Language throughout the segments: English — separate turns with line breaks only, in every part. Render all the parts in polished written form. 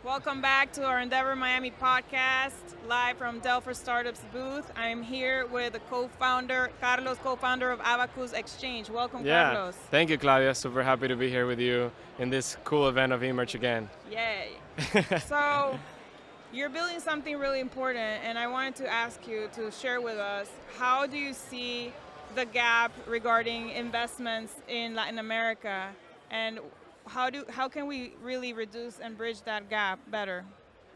Welcome back to our Endeavor Miami podcast, live from Dell for Startups booth. I'm here with the co-founder, Carlos, co-founder of Abacus Exchange. Welcome, Carlos.
Thank you, Claudia. Super happy to be here with you in this cool event of eMerge again.
Yay. So, you're building something really important, and I wanted to ask you to share with us, how do you see the gap regarding investments in Latin America, and how can we really reduce and bridge that gap better?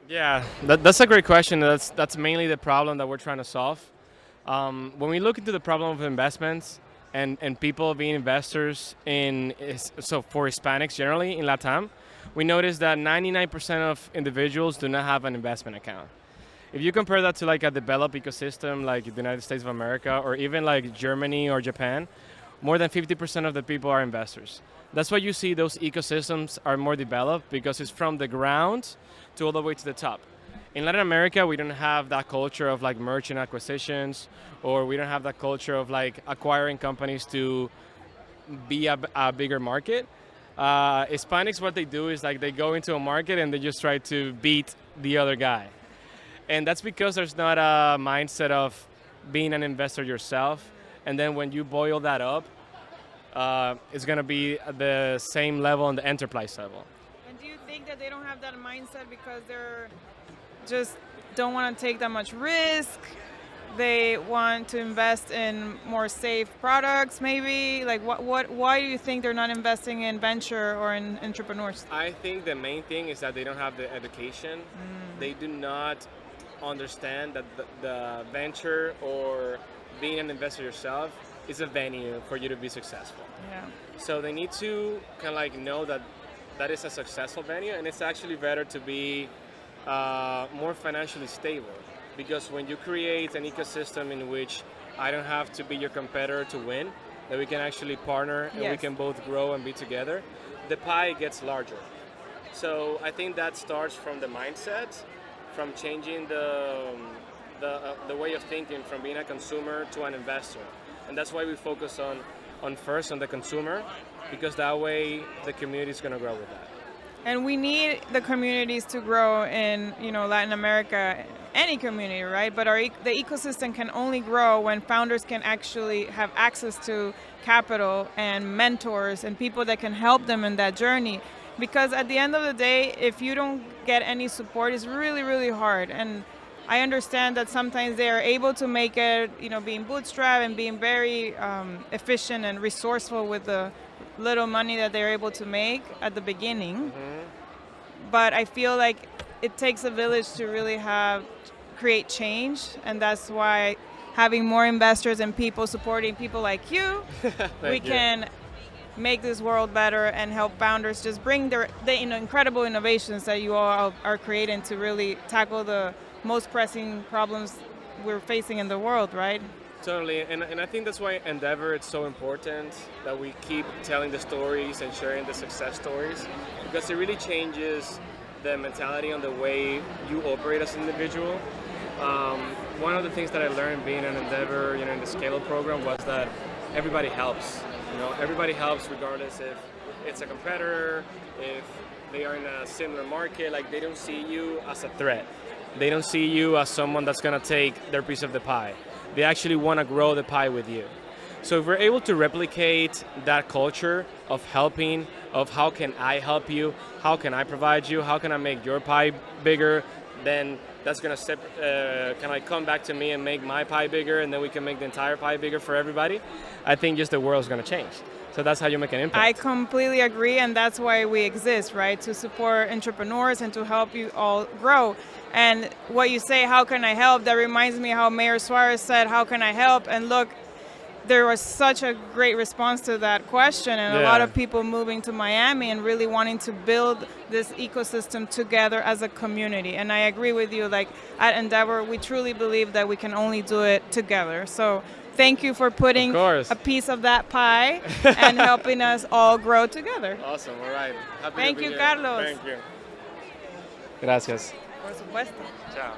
Yeah, that's a great question. That's mainly the problem that we're trying to solve. When we look into the problem of investments and people being investors so for Hispanics generally in LATAM, we notice that 99% of individuals do not have an investment account. If you compare that to like a developed ecosystem like the United States of America or even like Germany or Japan, more than 50% of the people are investors. That's why you see those ecosystems are more developed, because it's from the ground to all the way to the top. In Latin America, we don't have that culture of like merchant acquisitions, or we don't have that culture of like acquiring companies to be a bigger market. Hispanics, what they do is like they go into a market and they just try to beat the other guy. And that's because there's not a mindset of being an investor yourself. And then when you boil that up, it's going to be at the same level on the enterprise level.
And do you think that they don't have that mindset because they're just don't want to take that much risk? They want to invest in more safe products, maybe? Like, why do you think they're not investing in venture or in entrepreneurs?
I think the main thing is that they don't have the education. They do not understand that the venture or being an investor yourself is a venue for you to be successful.
Yeah.
So they need to kind of like know that that is a successful venue, and it's actually better to be more financially stable. Because when you create an ecosystem in which I don't have to be your competitor to win, that we can actually partner and we can both grow and be together, the pie gets larger. So I think that starts from the mindset, from changing the way of thinking from being a consumer to an investor. And that's why we focus on first on the consumer, because that way the community is going to grow with that.
And we need the communities to grow in, Latin America, any community, right? But the ecosystem can only grow when founders can actually have access to capital and mentors and people that can help them in that journey. Because at the end of the day, if you don't get any support, it's really, really hard. And I understand that sometimes they are able to make it, being bootstrapped and being very efficient and resourceful with the little money that they're able to make at the beginning. But I feel like it takes a village to really create change, and that's why having more investors and people supporting people like you, we can make this world better and help founders just bring the incredible innovations that you all are creating to really tackle the most pressing problems we're facing in the world, right?
Totally, and I think that's why Endeavor, it's so important that we keep telling the stories and sharing the success stories, because it really changes the mentality on the way you operate as an individual. One of the things that I learned being an Endeavor, in the Scale program, was that everybody helps. Everybody helps regardless if it's a competitor, if they are in a similar market. Like, they don't see you as a threat. They don't see you as someone that's going to take their piece of the pie. They actually want to grow the pie with you. So if we're able to replicate that culture of helping, of how can I help you, how can I provide you, how can I make your pie bigger, then that's going to come back to me and make my pie bigger, and then we can make the entire pie bigger for everybody. I think just the world's going to change. So that's how you make an impact.
I completely agree, and that's why we exist, right? To support entrepreneurs and to help you all grow. And what you say, how can I help? That reminds me how Mayor Suarez said, how can I help? And look, there was such a great response to that question, and a lot of people moving to Miami and really wanting to build this ecosystem together as a community. And I agree with you, like at Endeavor, we truly believe that we can only do it together. So thank you for putting a piece of that pie and helping us all grow together.
Awesome, all right.
Thank you, Carlos.
Thank you. Gracias.
Por supuesto.
Ciao.